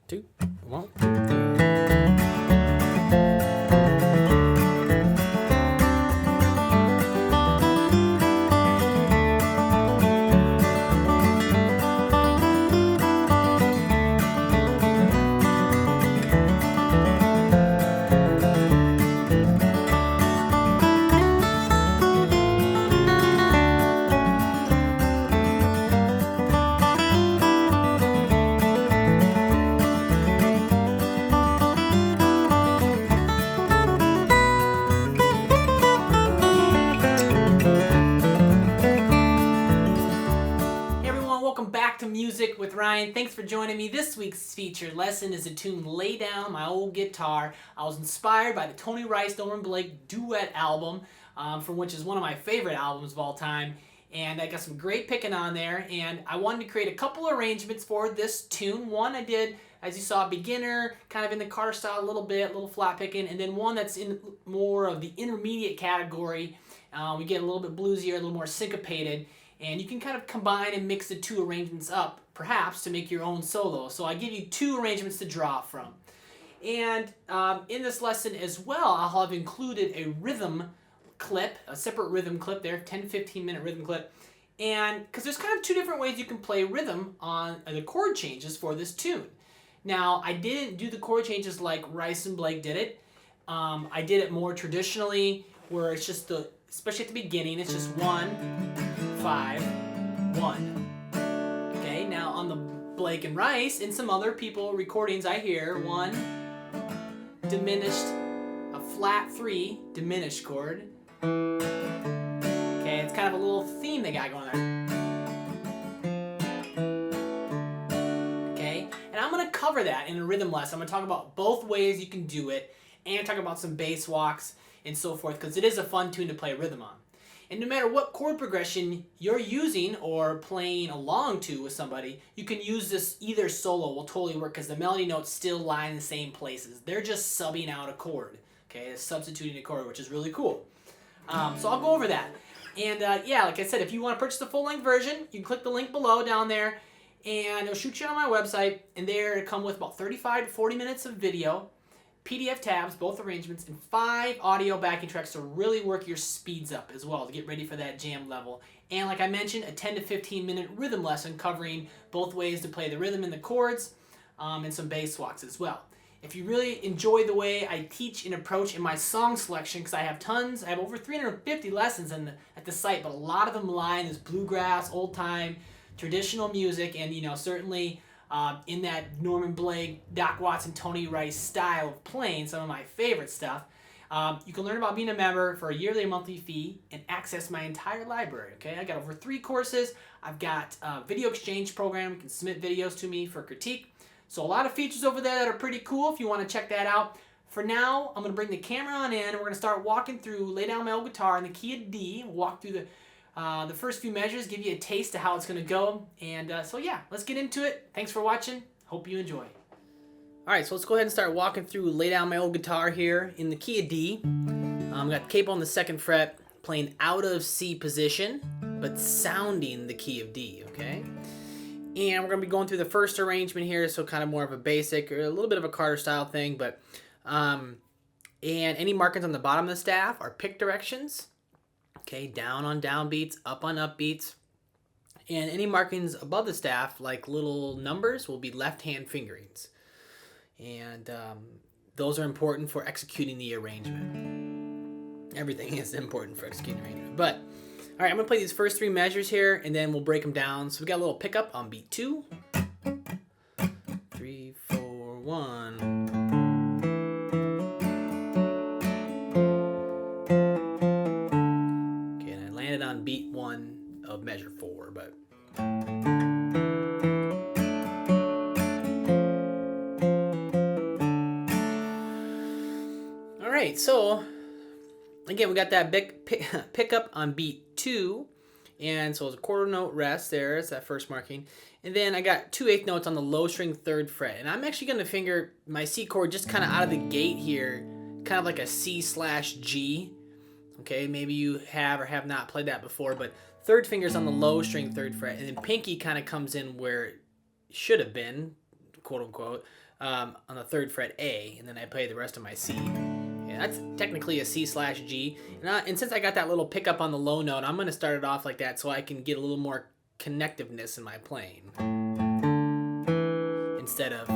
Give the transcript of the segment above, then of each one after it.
2, 1. Welcome back to Music with Ryan. Thanks for joining me. This week's featured lesson is the tune Lay Down My Old Guitar. I was inspired by the Tony Rice, Norman Blake duet album, from which is one of my favorite albums of all time. And I got some great picking on there. And I wanted to create a couple arrangements for this tune. One I did, as you saw, beginner, kind of in the Carter style a little bit, a little flat picking. And then one that's in more of the intermediate category. We get a little bit bluesier, a little more syncopated. And you can kind of combine and mix the two arrangements up, perhaps, to make your own solo. So I give you two arrangements to draw from. And in this lesson as well, I'll have included a rhythm clip, a separate rhythm clip there, 10 to 15 minute rhythm clip. And because there's kind of two different ways you can play rhythm on the chord changes for this tune. Now, I didn't do the chord changes like Rice and Blake did it. I did it more traditionally, where it's just especially at the beginning, it's just 1, 5, 1. Okay, now on the Blake and Rice and some other people recordings I hear 1 diminished, a flat 3 diminished chord. Okay, it's kind of a little theme they got going there. Okay, and I'm gonna cover that in a rhythm lesson. I'm gonna talk about both ways you can do it and talk about some bass walks and so forth, because it is a fun tune to play rhythm on. And no matter what chord progression you're using or playing along to with somebody, you can use this either solo will totally work, because the melody notes still lie in the same places. They're just subbing out a chord, okay? It's substituting a chord, which is really cool. So I'll go over that. And yeah, like I said, if you want to purchase the full-length version, you can click the link below down there, and it'll shoot you on my website. And there it'll come with about 35 to 40 minutes of video, PDF tabs, both arrangements, and 5 audio backing tracks to really work your speeds up as well to get ready for that jam level. And like I mentioned, a 10 to 15 minute rhythm lesson covering both ways to play the rhythm and the chords, and some bass walks as well. If you really enjoy the way I teach and approach in my song selection, because I have tons, I have over 350 lessons at the site, but a lot of them lie in this bluegrass, old time, traditional music, and certainly in that Norman Blake, Doc Watson, Tony Rice style of playing, some of my favorite stuff. You can learn about being a member for a yearly or monthly fee and access my entire library. Okay, I got over 3 courses. I've got a video exchange program. You can submit videos to me for critique. So a lot of features over there that are pretty cool if you want to check that out. For now, I'm going to bring the camera on in, and we're going to start walking through Lay Down My Old Guitar in the key of D. We'll walk through the first few measures, give you a taste of how it's going to go. And so yeah, let's get into it. Thanks for watching. Hope you enjoy. Alright, so let's go ahead and start walking through Lay Down My Old Guitar here in the key of D. Got the capo on the 2nd fret, playing out of C position, but sounding the key of D, okay? And we're going to be going through the first arrangement here, so kind of more of a basic, or a little bit of a Carter style thing, but and any markings on the bottom of the staff are pick directions. Okay, down on down beats, up on up beats. And any markings above the staff, like little numbers, will be left-hand fingerings. And those are important for executing the arrangement. Everything is important for executing the arrangement. But, all right, I'm going to play these first 3 measures here, and then we'll break them down. So we got a little pickup on beat 2. 3, 4, 1. On beat 1 of measure 4, but all right, so again we got that big pickup on beat 2, and so it's a quarter note rest there. It's that first marking, and then I got 2/8 notes on the low string 3rd fret, and I'm actually going to finger my C chord just kind of out of the gate here, kind of like a C/G. Okay, maybe you have or have not played that before, but 3rd finger's on the low string 3rd fret, and then pinky kind of comes in where it should have been, quote unquote, on the 3rd fret A, and then I play the rest of my C. And that's technically a C/G. And since I got that little pickup on the low note, I'm going to start it off like that so I can get a little more connectiveness in my playing, instead of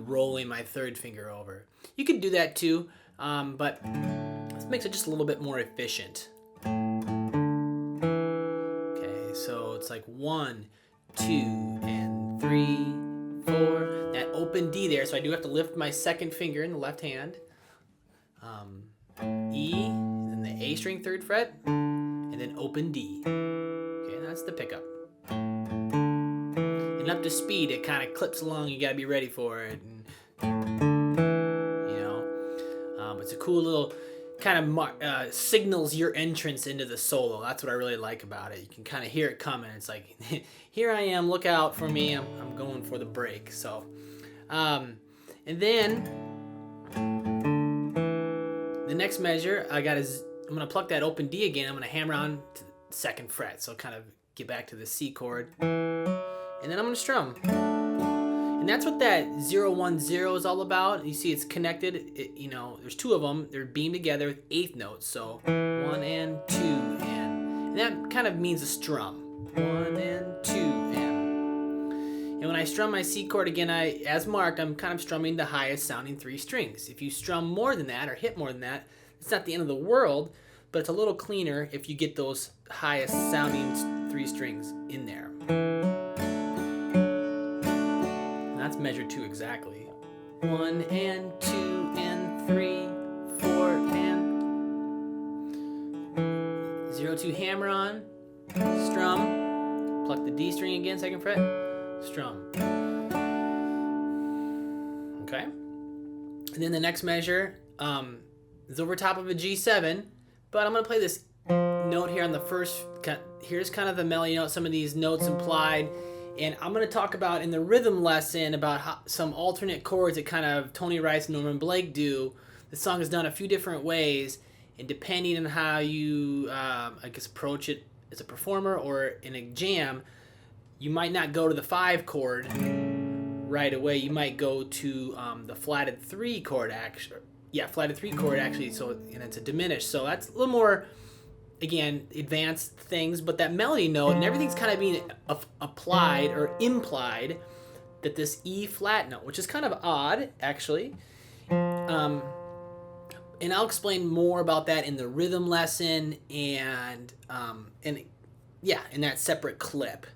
rolling my 3rd finger over. You can do that too, but this makes it just a little bit more efficient. Okay, so it's like 1, 2, and 3, 4. That open D there, so I do have to lift my 2nd finger in the left hand. E, and then the A string 3rd fret, and then open D. Okay, that's the pickup. And up to speed, it kind of clips along. You gotta be ready for it. And, it's a cool little kind of signals your entrance into the solo. That's what I really like about it. You can kind of hear it coming. It's like, here I am. Look out for me. I'm going for the break. So, and then the next measure, I'm gonna pluck that open D again. I'm gonna hammer on to the 2nd fret. So kind of get back to the C chord. And then I'm going to strum. And that's what that 0, 1, 0 is all about. You see it's connected. There's 2 of them. They're beamed together with 8th notes. So 1 and 2 and that kind of means a strum. 1 and 2 and when I strum my C chord again, as marked, I'm kind of strumming the highest sounding 3 strings. If you strum more than that or hit more than that, it's not the end of the world, but it's a little cleaner if you get those highest sounding 3 strings in there. That's measure 2 exactly. 1 and 2 and 3, 4 and 0, 2, hammer on, strum, pluck the D string again, 2nd fret, strum. Okay. And then the next measure is over top of a G7, but I'm gonna play this note here on the first. Here's kind of the melody note. Some of these notes implied. And I'm going to talk about in the rhythm lesson about some alternate chords that kind of Tony Rice and Norman Blake do. The song is done a few different ways, and depending on how you, approach it as a performer or in a jam, you might not go to the 5 chord right away. You might go to the flatted 3 chord actually. Yeah, flatted 3 chord actually. So and it's a diminished. So that's a little more, again, advanced things, but that melody note and everything's kind of being applied or implied that this E flat note, which is kind of odd, actually. And I'll explain more about that in the rhythm lesson and in that separate clip.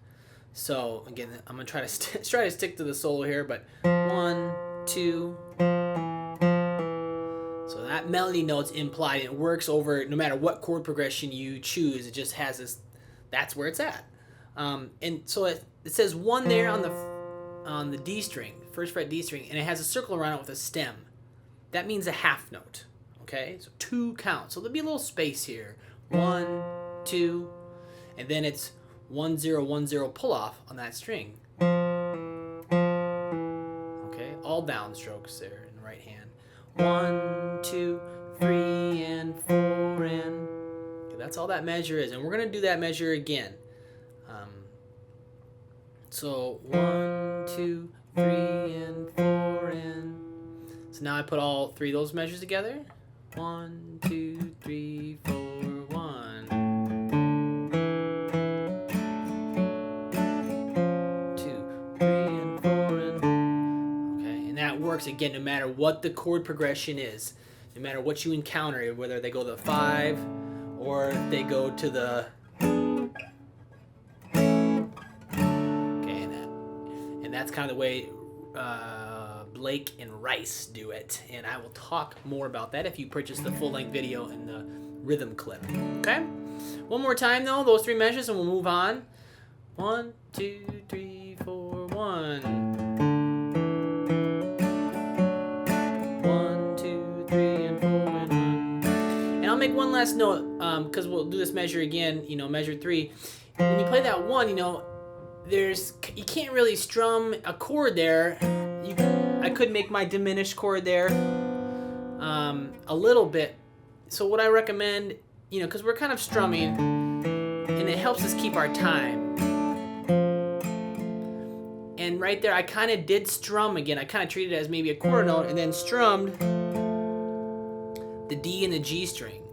So again, I'm gonna try to stick to the solo here, but 1, 2. So that melody note's implied. It works over no matter what chord progression you choose. It just has this. That's where it's at. And so it says 1 there on the D string, 1st fret D string, and it has a circle around it with a stem. That means a half note. Okay, so 2 counts. So there'll be a little space here. 1, 2, and then it's 1, 0, 1, 0 pull off on that string. Okay, all downstrokes there in the right hand. 1, 2, 3, and 4, and okay, that's all that measure is, and we're gonna do that measure again. So 1, 2, 3, and 4, and so now I put all 3 of those measures together. 1, 2, 3, 4, 1. 2, 3, and 4, and okay, and that works again no matter what the chord progression is, no matter what you encounter, whether they go to the 5 or they go to the and that's kind of the way Blake and Rice do it, and I will talk more about that if you purchase the full-length video and the rhythm clip. Okay, one more time though, those 3 measures, and we'll move on. 1, 2, 3, 4, 1. 1, 2, 3, and 4, and 1. And I'll make one last note, because we'll do this measure again. Measure 3. When you play that 1, you can't really strum a chord there. I could make my diminished chord there a little bit. So what I recommend, because we're kind of strumming, and it helps us keep our time. And right there, I kind of did strum again. I kind of treated it as maybe a quarter note and then strummed the D and the G string.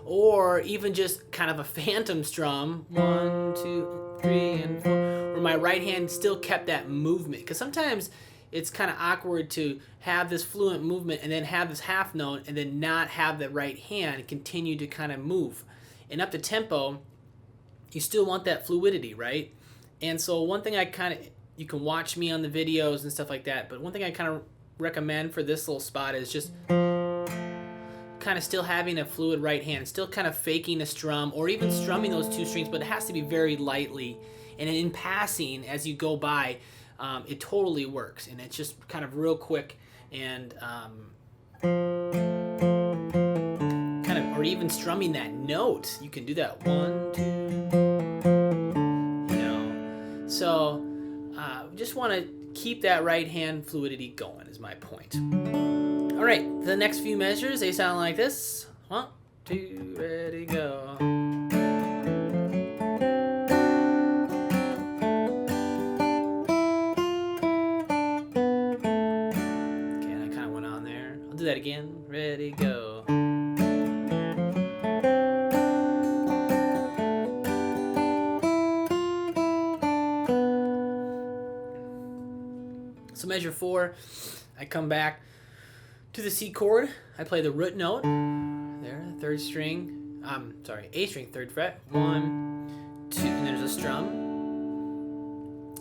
Or even just kind of a phantom strum, 1, 2, 3, and 4, where my right hand still kept that movement. Because sometimes it's kind of awkward to have this fluent movement and then have this half note and then not have the right hand continue to kind of move. And up the tempo, you still want that fluidity, right? And so one thing I kind of, you can watch me on the videos and stuff like that, but one thing I kind of recommend for this little spot is just kind of still having a fluid right hand, still kind of faking a strum or even strumming those two strings, but it has to be very lightly. And in passing, as you go by, it totally works. And it's just kind of real quick and kind of, or even strumming that note. You can do that 1, 2, you know. So just want to keep that right hand fluidity going is my point. All right, the next few measures, they sound like this. 1, 2, ready, go. Okay, and I kind of went on there. I'll do that again. Ready, go. So measure 4, I come back to the C chord. I play the root note there, third string, A string, 3rd fret, 1, 2, and there's a strum,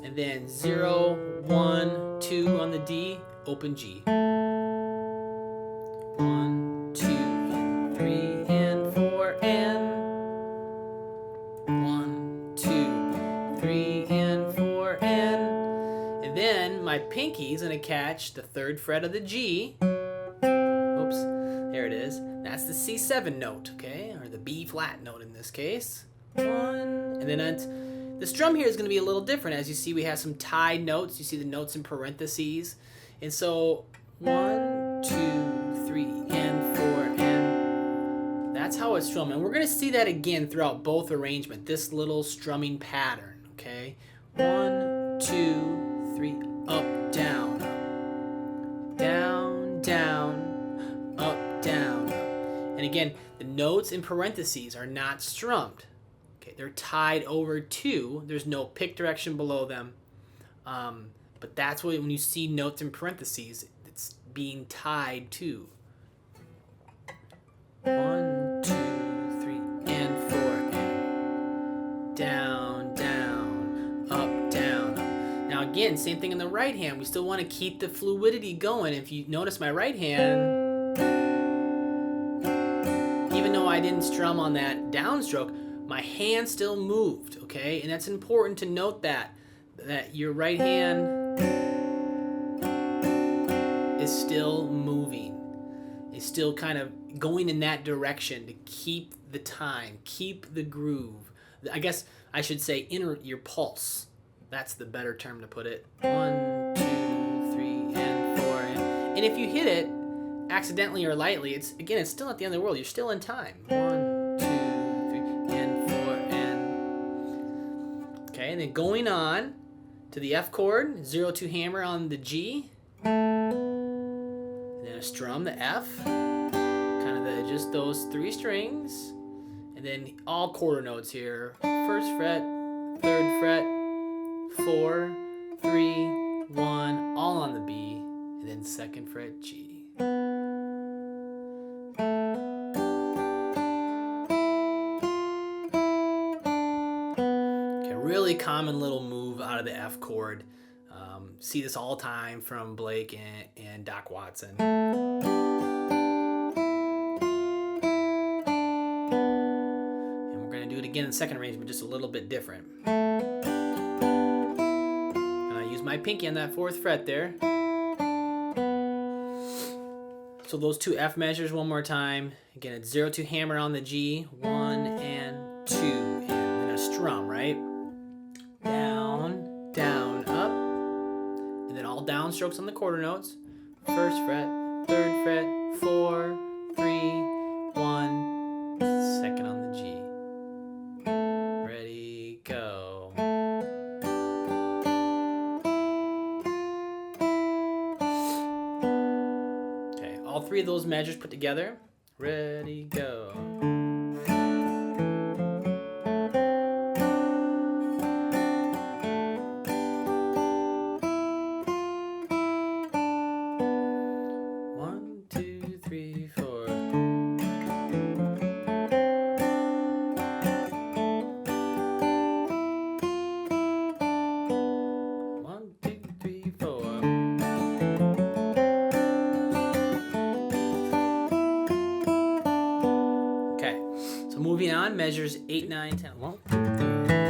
and then 0, 1, 2 on the D, open G, 1, 2, and 3, and 4, and 1, 2, 3, and 4, and then my pinky's gonna catch the 3rd fret of the G. Oops, there it is. That's the C7 note, okay? Or the B flat note in this case. 1, and then the strum here is going to be a little different. As you see, we have some tied notes. You see the notes in parentheses. And so 1, 2, 3, and 4, and that's how it's strummed. And we're going to see that again throughout both arrangement, this little strumming pattern, okay? 1, 2, 3, up, down, down, down, up, down, up. And again, the notes in parentheses are not strummed. Okay, they're tied over to, there's no pick direction below them. But that's what, when you see notes in parentheses, it's being tied to. 1, 2, 3, and 4, and down, down, up, down, up. Now again, same thing in the right hand. We still want to keep the fluidity going. If you notice my right hand, even though I didn't strum on that downstroke, my hand still moved, okay? And that's important to note that your right hand is still moving, is still kind of going in that direction to keep the time, keep the groove. I guess I should say your pulse. That's the better term to put it. 1, 2, 3, and 4. And if you hit it accidentally or lightly, it's still not the end of the world. You're still in time. 1, 2, 3, and 4, and okay. And then going on to the F chord, 0-2 hammer on the G, and then a strum, the F, kind of just those 3 strings, and then all quarter notes here. 1st fret, 3rd fret, 4, 3, 1, all on the B, and then 2nd fret G. Okay, really common little move out of the F chord. See this all the time from Blake and Doc Watson. And we're going to do it again in the second arrangement, just a little bit different. My pinky on that 4th fret there. So those 2 F measures one more time. Again, it's 0-2 hammer on the G, 1 and 2, and then a strum, right? Down, down, up, and then all downstrokes on the quarter notes. 1st fret, 3rd fret, 4, 3, 1, 2nd on the G. Ready, go. three of those measures put together. Ready, go. One, two, three, four. One, two, three, four. Okay, so moving on, measures 8, 9, 10. 1, 2, 3.